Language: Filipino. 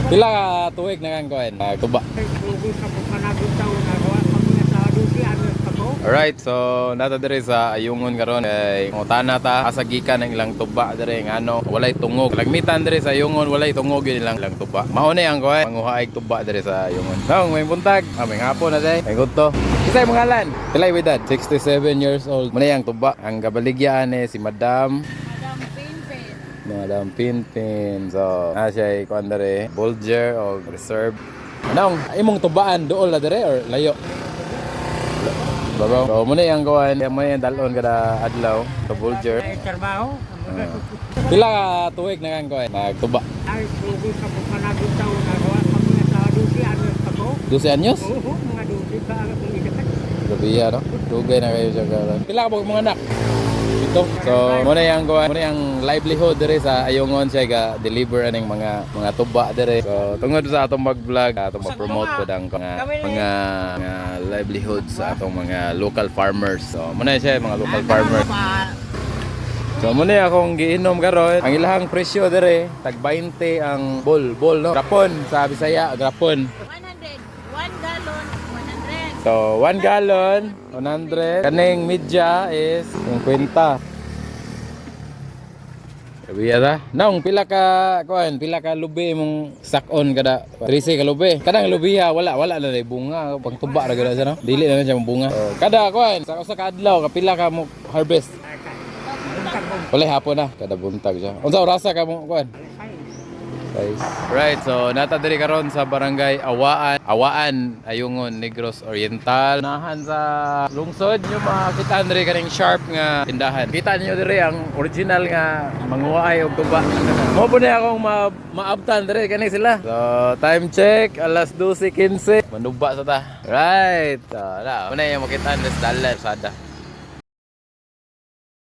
Pila ka tuig na kang kuan? Tuba. Alright, so nata dire sa Ayungon karon kay ngutana ta asagikan ng ilang tuba dire ngano walay tungog. Lagmitan dire sa Ayungon walay tungog yun ilang tuba. Mao na ang kuan manguhaig tuba dire sa Ayungon. Nang may buntag, may hapon na day. May gusto. Kisay mangalan? Pilay with that? 67 years old. Muna yang tuba. Ang kabaligyan si Madam Pinpin. Madam Pinpin. So, siya kuan dire Bulger o reserve. Anong imong tubaan dool na dire or layo? Babaw. So, muna yung kuhan, muna yung dalon kada adlaw sa Bulger. Trabaho. Pila ka tuig na kang kuhan? Nagtuba. Ay, sugo sa panagod taon na gawa sa mga sa 12 anos ako. 12 anyos? Oo, mga 12 pa ang inidapat. Gabiya, no? Dugay na kayo siya karon. Pila ka mga anak? Ito. So, muna yung kuhan, muna yung livelihood dire sa Ayungon siya ga-deliver aning mga tuba dire. So, tungod sa atong mag-vlog, atong mag-promote po ang mga livelihood sa atong mga local farmers. So, muna siya mga local farmers. So muna akong giinom karon. Ang ilahang presyo dire tag 20 ang bol no. Grapon sa Bisaya, grapon. 100. 1 gallon, 100. So 1 gallon 100. Kaning media is 50. Sabiya ta. Naong pila ka lubi mong sakon kada 13 ka lubi. Kadang lubiha wala na day bunga, pangtuba ra gid sa no. Dili na siya bunga. So, kada sa usa ka adlaw kapila ka mo harvest. Wala hapon na, kada buntag siya. Unsa orasa ka mo kuan? Right, so nata diri karon sa barangay Awaan, Ayungon, Negros Oriental. Nahan sa lungsod nyo makita diri kaning sharp nga tindahan. Kita niyo diri ang original nga manguhay og tuba. Mo po na akong maabtan diri kani sila. So time check alas 12:15. Manuba sa ta. Right. So na, muna yung makita sa dalan sada.